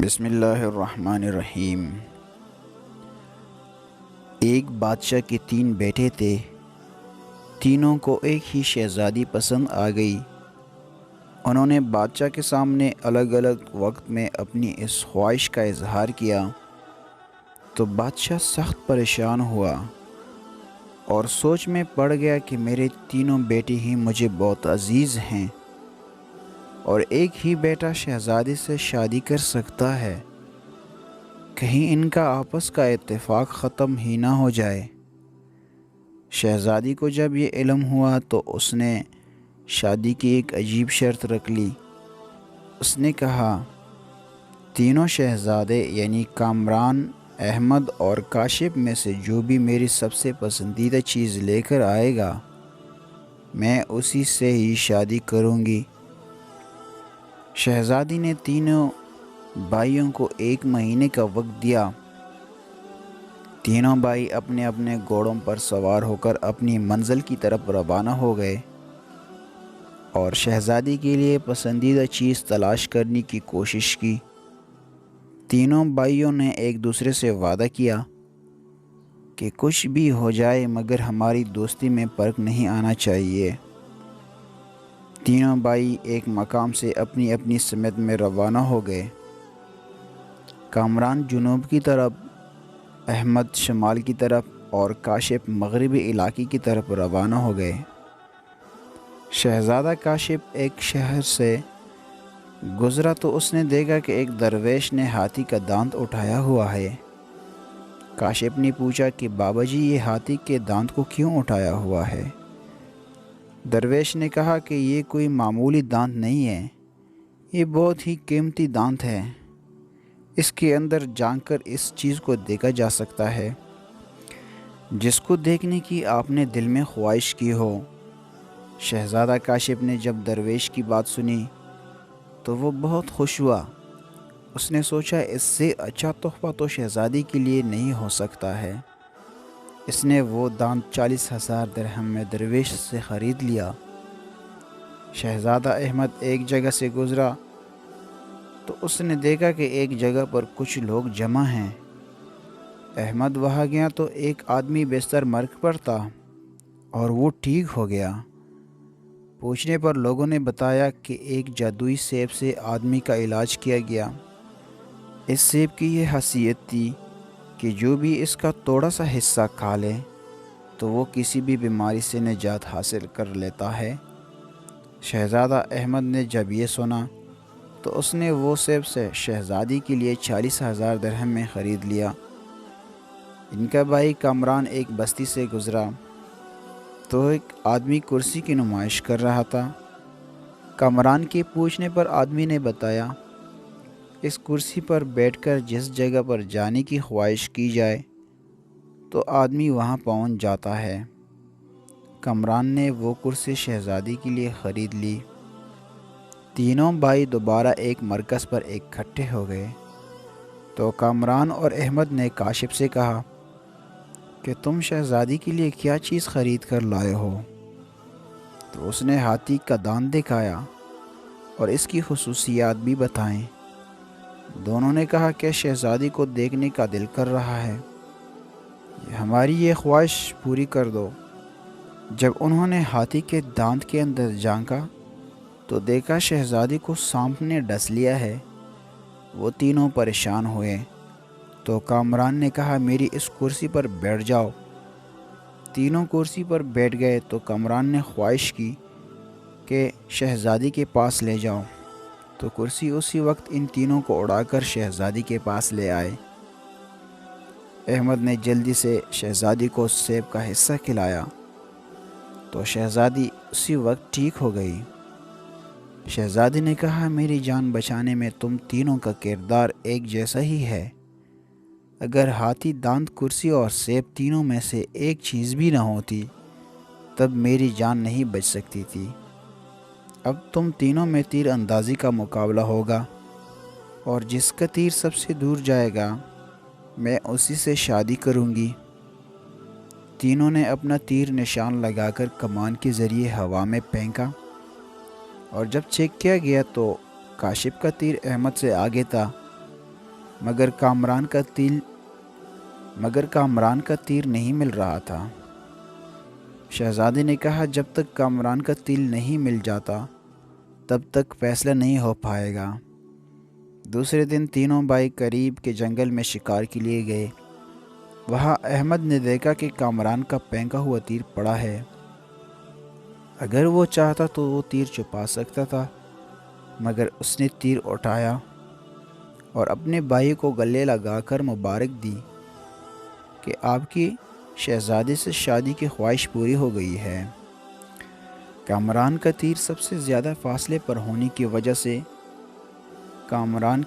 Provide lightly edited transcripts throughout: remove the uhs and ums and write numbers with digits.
بسم اللہ الرحمن الرحیم۔ ایک بادشاہ کے 3 بیٹے تھے۔ تینوں کو ایک ہی شہزادی پسند آ گئی۔ انہوں نے بادشاہ کے سامنے الگ الگ وقت میں اپنی اس خواہش کا اظہار کیا تو بادشاہ سخت پریشان ہوا اور سوچ میں پڑ گیا کہ میرے تینوں بیٹے ہی مجھے بہت عزیز ہیں اور ایک ہی بیٹا شہزادی سے شادی کر سکتا ہے، کہیں ان کا آپس کا اتفاق ختم ہی نہ ہو جائے۔ شہزادی کو جب یہ علم ہوا تو اس نے شادی کی ایک عجیب شرط رکھ لی۔ اس نے کہا، تینوں شہزادے یعنی کامران، احمد اور کاشف میں سے جو بھی میری سب سے پسندیدہ چیز لے کر آئے گا میں اسی سے ہی شادی کروں گی۔ شہزادی نے تینوں بھائیوں کو 1 مہینے کا وقت دیا۔ تینوں بھائی اپنے اپنے گھوڑوں پر سوار ہو کر اپنی منزل کی طرف روانہ ہو گئے اور شہزادی کے لیے پسندیدہ چیز تلاش کرنے کی کوشش کی۔ تینوں بھائیوں نے ایک دوسرے سے وعدہ کیا کہ کچھ بھی ہو جائے مگر ہماری دوستی میں فرق نہیں آنا چاہیے۔ تینوں بھائی ایک مقام سے اپنی اپنی سمت میں روانہ ہو گئے۔ کامران جنوب کی طرف، احمد شمال کی طرف اور کاشف مغربی علاقے کی طرف روانہ ہو گئے۔ شہزادہ کاشف ایک شہر سے گزرا تو اس نے دیکھا کہ ایک درویش نے ہاتھی کا دانت اٹھایا ہوا ہے۔ کاشف نے پوچھا کہ بابا جی یہ ہاتھی کے دانت کو کیوں اٹھایا ہوا ہے؟ درویش نے کہا کہ یہ کوئی معمولی دانت نہیں ہے، یہ بہت ہی قیمتی دانت ہے، اس کے اندر جھانک کر اس چیز کو دیکھا جا سکتا ہے جس کو دیکھنے کی آپ نے دل میں خواہش کی ہو۔ شہزادہ کاشف نے جب درویش کی بات سنی تو وہ بہت خوش ہوا۔ اس نے سوچا اس سے اچھا تحفہ تو شہزادی کے لیے نہیں ہو سکتا ہے۔ اس نے وہ دانت 40,000 درہم میں درویش سے خرید لیا۔ شہزادہ احمد ایک جگہ سے گزرا تو اس نے دیکھا کہ ایک جگہ پر کچھ لوگ جمع ہیں۔ احمد وہاں گیا تو ایک آدمی بستر مرگ پر تھا اور وہ ٹھیک ہو گیا۔ پوچھنے پر لوگوں نے بتایا کہ ایک جادوئی سیب سے آدمی کا علاج کیا گیا۔ اس سیب کی یہ خاصیت تھی کہ جو بھی اس کا تھوڑا سا حصہ کھا لے تو وہ کسی بھی بیماری سے نجات حاصل کر لیتا ہے۔ شہزادہ احمد نے جب یہ سنا تو اس نے وہ سیب سے شہزادی کے لیے 40,000 درہم میں خرید لیا۔ ان کا بھائی کامران ایک بستی سے گزرا تو ایک آدمی کرسی کی نمائش کر رہا تھا۔ کامران کے پوچھنے پر آدمی نے بتایا، اس کرسی پر بیٹھ کر جس جگہ پر جانے کی خواہش کی جائے تو آدمی وہاں پہنچ جاتا ہے۔ کامران نے وہ کرسی شہزادی کے لیے خرید لی۔ تینوں بھائی دوبارہ ایک مرکز پر اکٹھے ہو گئے تو کامران اور احمد نے کاشف سے کہا کہ تم شہزادی کے لیے کیا چیز خرید کر لائے ہو؟ تو اس نے ہاتھی کا دانت دکھایا اور اس کی خصوصیات بھی بتائیں۔ دونوں نے کہا کہ شہزادی کو دیکھنے کا دل کر رہا ہے، ہماری یہ خواہش پوری کر دو۔ جب انہوں نے ہاتھی کے دانت کے اندر جھانکا تو دیکھا شہزادی کو سانپ نے ڈس لیا ہے۔ وہ تینوں پریشان ہوئے تو کامران نے کہا میری اس کرسی پر بیٹھ جاؤ۔ تینوں کرسی پر بیٹھ گئے تو کامران نے خواہش کی کہ شہزادی کے پاس لے جاؤ تو کرسی اسی وقت ان تینوں کو اڑا کر شہزادی کے پاس لے آئے۔ احمد نے جلدی سے شہزادی کو سیب کا حصہ کھلایا تو شہزادی اسی وقت ٹھیک ہو گئی۔ شہزادی نے کہا میری جان بچانے میں تم تینوں کا کردار ایک جیسا ہی ہے۔ اگر ہاتھی دانت، کرسی اور سیب تینوں میں سے ایک چیز بھی نہ ہوتی تب میری جان نہیں بچ سکتی تھی۔ اب تم تینوں میں تیر اندازی کا مقابلہ ہوگا اور جس کا تیر سب سے دور جائے گا میں اسی سے شادی کروں گی۔ تینوں نے اپنا تیر نشان لگا کر کمان کے ذریعے ہوا میں پھینکا اور جب چیک کیا گیا تو کاشف کا تیر احمد سے آگے تھا مگر کامران کا تیر نہیں مل رہا تھا۔ شہزادے نے کہا جب تک کامران کا تیر نہیں مل جاتا تب تک فیصلہ نہیں ہو پائے گا۔ دوسرے دن تینوں بھائی قریب کے جنگل میں شکار کے لیے گئے۔ وہاں احمد نے دیکھا کہ کامران کا پھینکا ہوا تیر پڑا ہے۔ اگر وہ چاہتا تو وہ تیر چھپا سکتا تھا، مگر اس نے تیر اٹھایا اور اپنے بھائی کو گلے لگا کر مبارک دی کہ آپ کی شہزادے سے شادی کی خواہش پوری ہو گئی ہے۔ کامران کا تیر سب سے زیادہ فاصلے پر ہونے کی وجہ سے کامران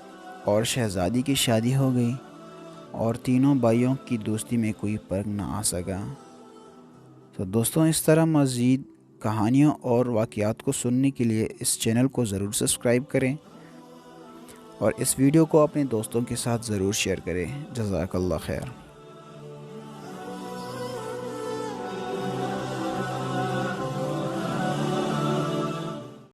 اور شہزادی کی شادی ہو گئی اور تینوں بھائیوں کی دوستی میں کوئی فرق نہ آ سکا۔ تو دوستوں، اس طرح مزید کہانیوں اور واقعات کو سننے کے لیے اس چینل کو ضرور سبسکرائب کریں اور اس ویڈیو کو اپنے دوستوں کے ساتھ ضرور شیئر کریں۔ جزاک اللہ خیر۔